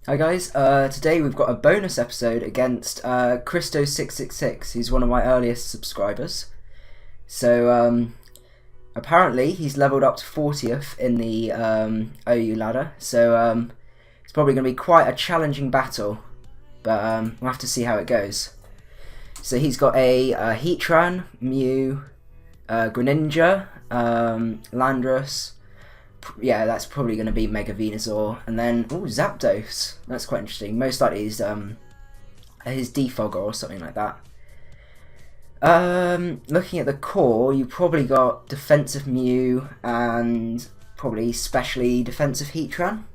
Hi guys, today we've got a bonus episode against Christo666. He's one of my earliest subscribers. So apparently he's leveled up to 40th in the OU ladder, so it's probably going to be quite a challenging battle, but we'll have to see how it goes. So he's got a Heatran, Mew, Greninja, Landorus. Yeah, that's probably going to be Mega Venusaur, and then Zapdos. That's quite interesting. Most likely his Defogger or something like that. Looking at the core, you probably got defensive Mew and probably specially defensive Heatran,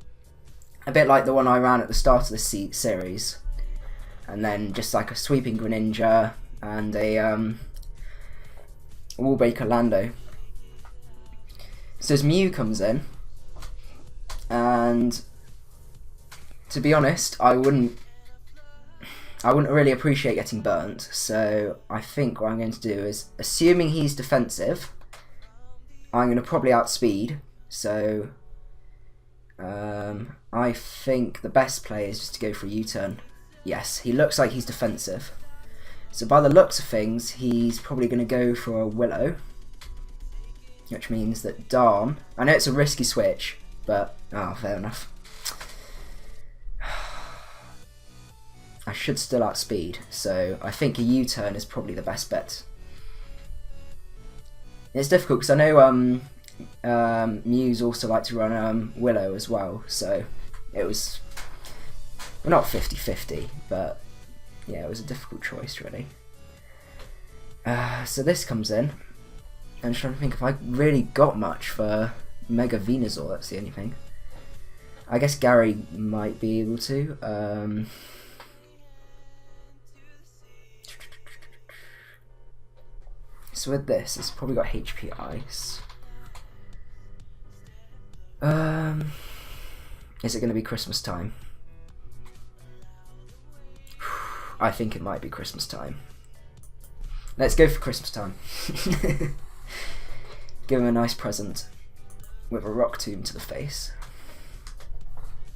a bit like the one I ran at the start of the series, and then just like a sweeping Greninja and a Wall Breaker Lando. So his Mew comes in, and to be honest, I wouldn't really appreciate getting burnt. So I think what I'm going to do is, assuming he's defensive, I'm going to probably outspeed. So I think the best play is just to go for a U-turn. Yes, he looks like he's defensive. So by the looks of things, he's probably going to go for a Willow, which means that Darm, I know it's a risky switch, but fair enough. I should still outspeed, so I think a U-turn is probably the best bet. It's difficult because I know Mews also like to run Willow as well, so it was, well, not 50-50, but yeah, it was a difficult choice really. So this comes in. I'm just trying to think if I really got much for Mega Venusaur, that's the only thing. I guess Gary might be able to. So with this, it's probably got HP Ice. Is it going to be Christmas time? I think it might be Christmas time. Let's go for Christmas time. Give him a nice present with a Rock Tomb to the face.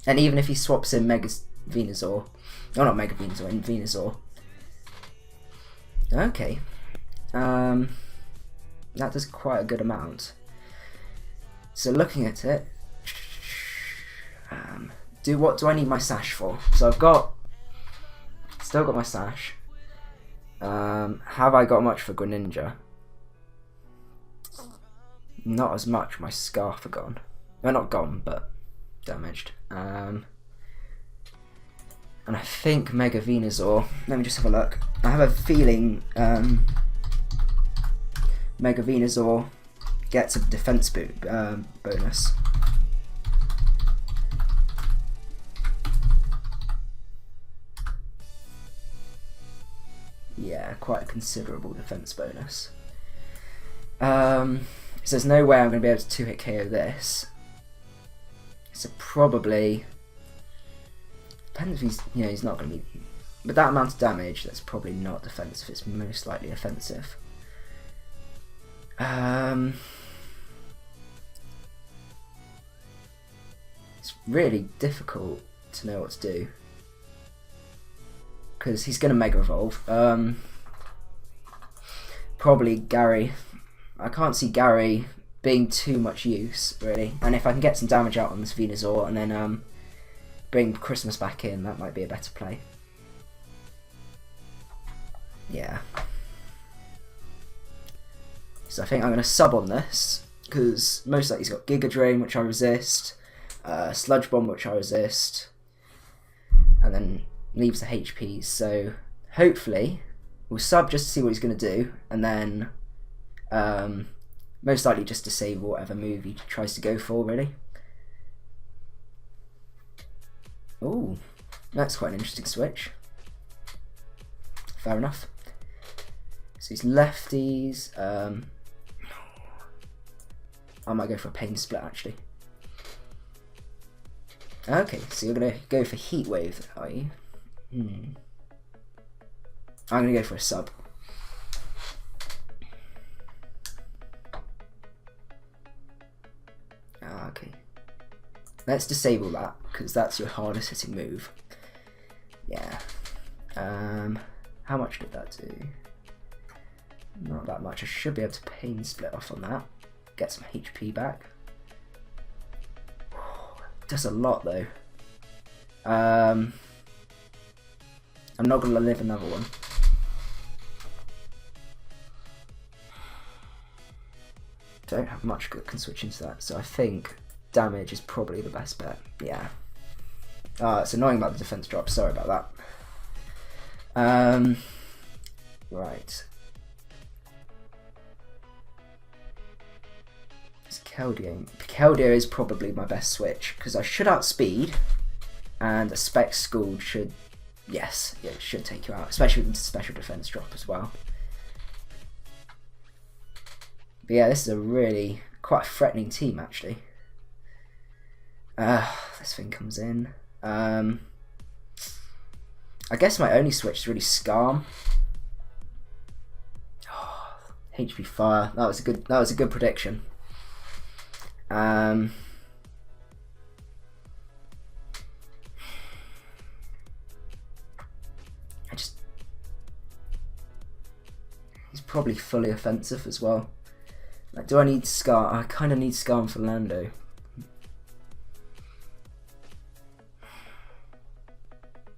And even if he swaps in Mega Venusaur, oh, not Mega Venusaur, in Venusaur. Okay. That does quite a good amount. So looking at it, what do I need my sash for? So I've still got my sash. Have I got much for Greninja? Not as much. My Scarf are gone. Well, not gone, but damaged. And I think Mega Venusaur. Let me just have a look. I have a feeling Mega Venusaur gets a defense bonus. Yeah, quite a considerable defense bonus. So there's no way I'm going to be able to 2-hit KO this. So probably, depends if he's not going to be, but that amount of damage, that's probably not defensive. It's most likely offensive. It's really difficult to know what to do, because he's going to Mega Evolve. Probably Gary. I can't see Gary being too much use, really. And if I can get some damage out on this Venusaur and then bring Christmas back in, that might be a better play. Yeah. So I think I'm going to sub on this, because most likely he's got Giga Drain, which I resist, Sludge Bomb, which I resist, and then leaves the HPs. So hopefully we'll sub just to see what he's going to do, and then most likely just disable whatever move he tries to go for, really. Ooh, that's quite an interesting switch. Fair enough. So he's lefties. I might go for a Pain Split, actually. Okay, so you're going to go for Heat Wave, are you? I'm going to go for a sub. Okay. Let's disable that, because that's your hardest hitting move. Yeah. How much did that do? Not that much. I should be able to pain split off on that. Get some HP back. Does a lot though. I'm not going to live another one. Don't have much that can switch into that, so I think damage is probably the best bet. Yeah. It's annoying about the defense drop. Sorry about that. Right. It's Keldeo. Keldeo is probably my best switch because I should outspeed, and a Spec Scald should, yes, yeah, it should take you out, especially with the special defense drop as well. But yeah, this is a really quite a threatening team actually. This thing comes in. I guess my only switch is really Scarm. Oh, HP Fire. That was a good prediction. He's probably fully offensive as well. Like, do I need Scar? I kind of need Scarm for Lando.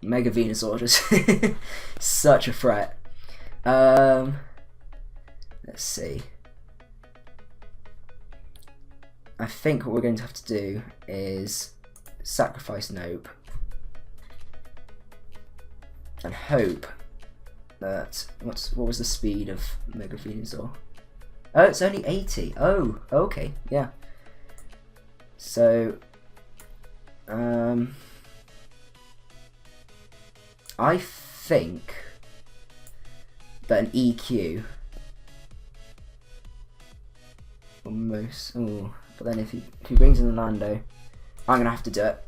Mega Venusaur just such a threat. Let's see. I think what we're going to have to do is sacrifice Nope and hope that what was the speed of Mega Venusaur? Oh, it's only 80. Oh, okay, yeah. So, I think that an EQ almost. Oh, but then if he brings in the Lando, I'm gonna have to do it.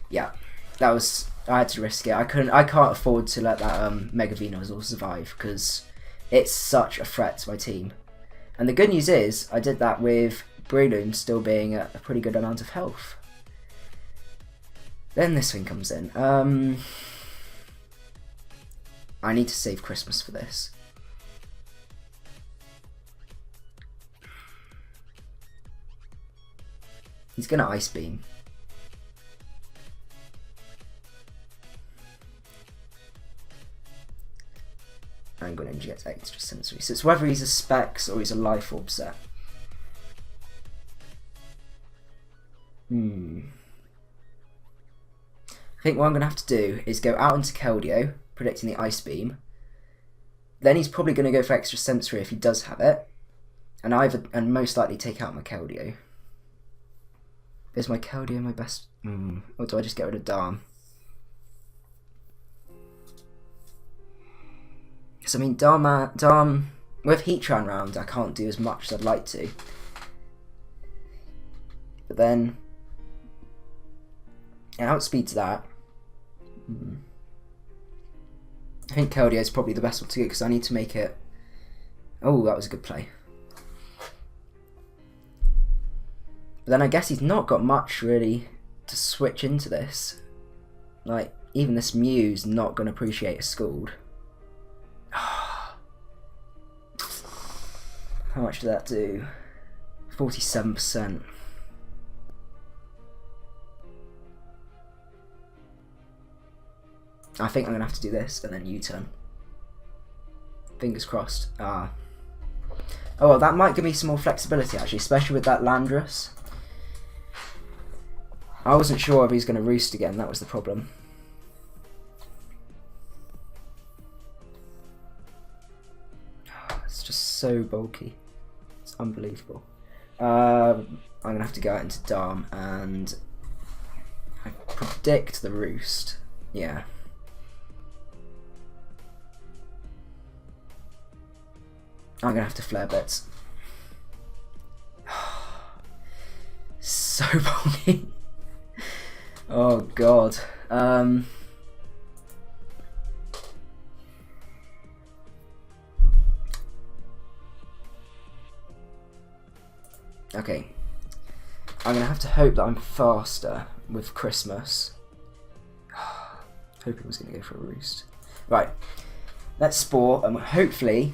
Yeah, that was. I had to risk it. I can't afford to let that Mega Venusaur survive because it's such a threat to my team. And the good news is, I did that with Breloom still being at a pretty good amount of health. Then this thing comes in. I need to save Christmas for this. He's gonna Ice Beam. I'm going to inject extra sensory. So it's whether he's a Specs or he's a Life Orb set. I think what I'm going to have to do is go out into Keldeo, predicting the Ice Beam. Then he's probably going to go for extra sensory if he does have it. And most likely take out my Keldeo. Is my Keldeo my best? Or do I just get rid of Darm? Because I mean, Darm with Heatran round, I can't do as much as I'd like to. But then, it outspeeds that. I think Keldeo is probably the best one to get because I need to make it. Oh, that was a good play. But then I guess he's not got much really to switch into this. Like, even this Mew's not going to appreciate a Scald. How much did that do? 47%. I think I'm going to have to do this and then U-turn. Fingers crossed. Oh well, that might give me some more flexibility actually, especially with that Landorus. I wasn't sure if he's going to roost again, that was the problem. It's just so bulky. It's unbelievable. I'm going to have to go out into Darm and I predict the roost. Yeah. I'm going to have to flare bits. So bulky. Oh god. Okay. I'm going to have to hope that I'm faster with Christmas Hoping he was going to go for a roost. Right, let's Spore, and hopefully,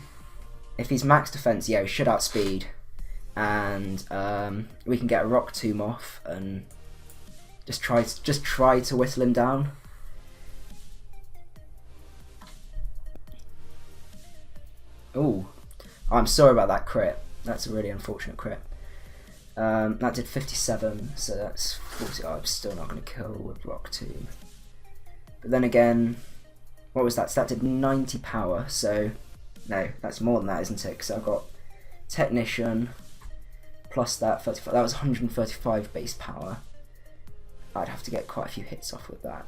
if he's max defense, yeah, he should outspeed, and we can get a Rock Tomb off and just try to whittle him down. Oh, I'm sorry about that crit. That's a really unfortunate crit. That did 57, so that's 40. Oh, I'm still not going to kill with Rock Tomb. But then again, what was that? So that did 90 power, so no, that's more than that, isn't it? Because I've got Technician plus that 35. That was 135 base power. I'd have to get quite a few hits off with that.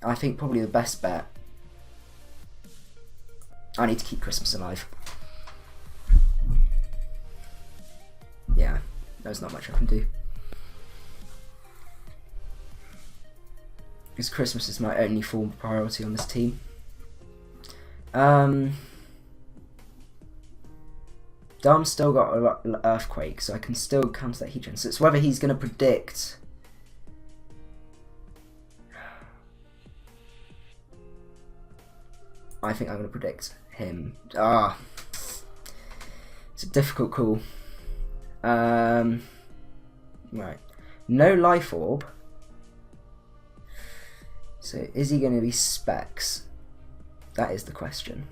I think probably the best bet. I need to keep Christmas alive. Yeah, there's not much I can do. Because Christmas is my only form of priority on this team. Darm's still got an Earthquake, so I can still counter that heat gen. So it's whether he's going to predict. I think I'm going to predict him. Ah, it's a difficult call. Right, no Life Orb. So is he going to be Specs? That is the question.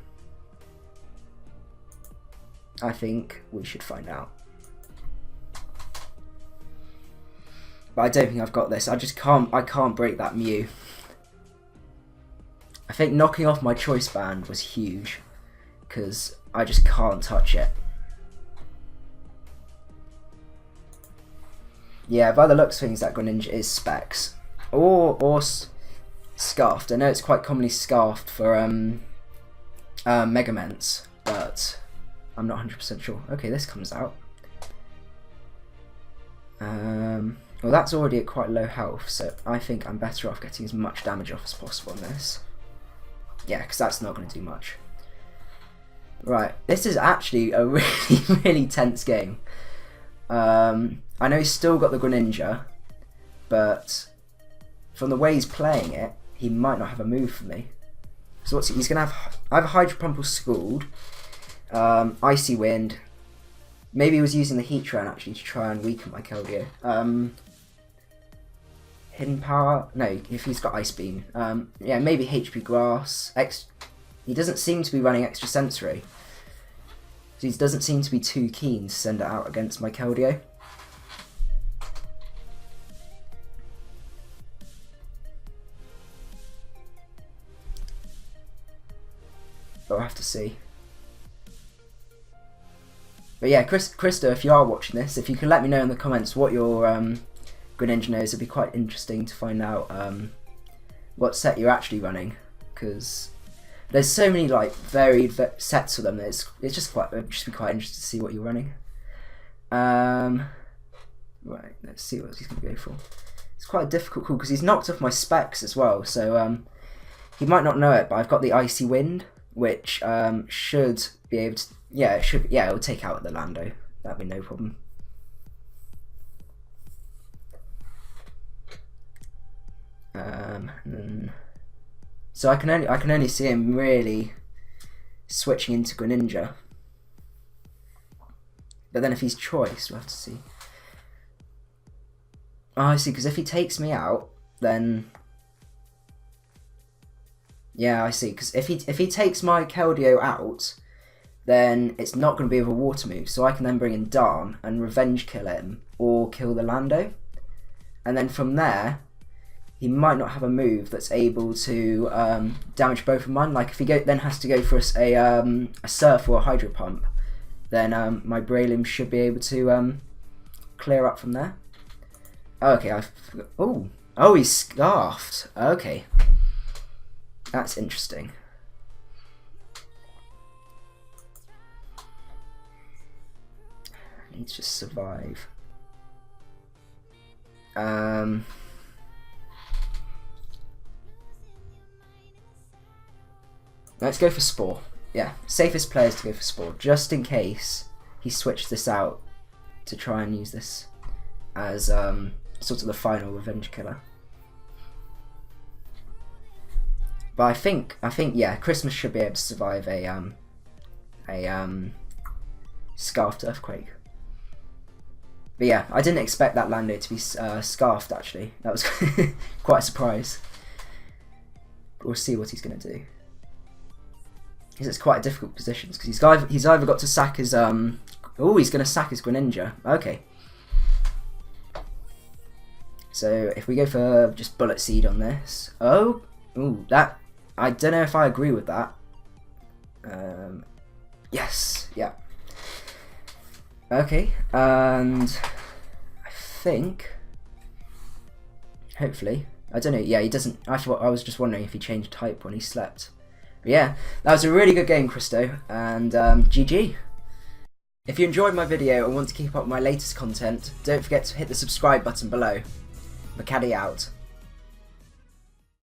I think we should find out. But I don't think I've got this. I can't break that Mew. I think knocking off my Choice Band was huge, because I just can't touch it. Yeah, by the looks of things, that Greninja is Specs. Or Scarfed. I know it's quite commonly Scarfed for Megaments, but I'm not 100% sure. Okay, this comes out. Well, that's already at quite low health, so I think I'm better off getting as much damage off as possible on this. Yeah, because that's not going to do much. Right, this is actually a really, really tense game. I know he's still got the Greninja, but from the way he's playing it, he might not have a move for me. So what's he's going to have? I have a Hydro Pump or Scald, Icy Wind. Maybe he was using the Heatran actually to try and weaken my Keldeo. Hidden Power? No, if he's got Ice Beam. Yeah, maybe HP Grass. He doesn't seem to be running Extra Sensory. So he doesn't seem to be too keen to send it out against my Keldeo. But I'll have to see. But yeah, Christo, if you are watching this, if you can let me know in the comments what your Greninja knows, it'd be quite interesting to find out what set you're actually running, because there's so many like varied sets for them that it's just be quite interesting to see what you're running. Right, let's see what he's going to go for. It's quite a difficult call because he's knocked off my Specs as well, so he might not know it, but I've got the Icy Wind, which should be able to. Yeah, it'll take out the Lando. That'd be no problem. So I can only see him really switching into Greninja. But then if he's Choice, we'll have to see. Oh, I see. Because if he takes me out, then yeah, I see. Because if he takes my Keldeo out, then it's not going to be with a water move, so I can then bring in Darm and revenge kill him, or kill the Lando. And then from there, he might not have a move that's able to damage both of mine. Like if he then has to go for a Surf or a Hydro Pump, then my Breloom should be able to clear up from there. Oh, okay, oh, he's Scarfed. Okay, that's interesting. I need to just survive. Let's go for Spore. Yeah, safest players to go for Spore, just in case he switched this out to try and use this as sort of the final revenge killer. But I think yeah, Christmas should be able to survive a scarfed earthquake. But yeah, I didn't expect that Lando to be scarfed actually. That was quite a surprise. We'll see what he's going to do. Because it's quite a difficult position. Because he's either got to sack his oh, he's going to sack his Greninja. Okay. So if we go for just Bullet Seed on this, oh, ooh, that, I don't know if I agree with that. Yes, yeah. Okay, and I think, hopefully, I don't know, yeah, he doesn't, I was just wondering if he changed type when he slept. But yeah, that was a really good game, Christo, and GG. If you enjoyed my video and want to keep up with my latest content, don't forget to hit the subscribe button below. Macadii out.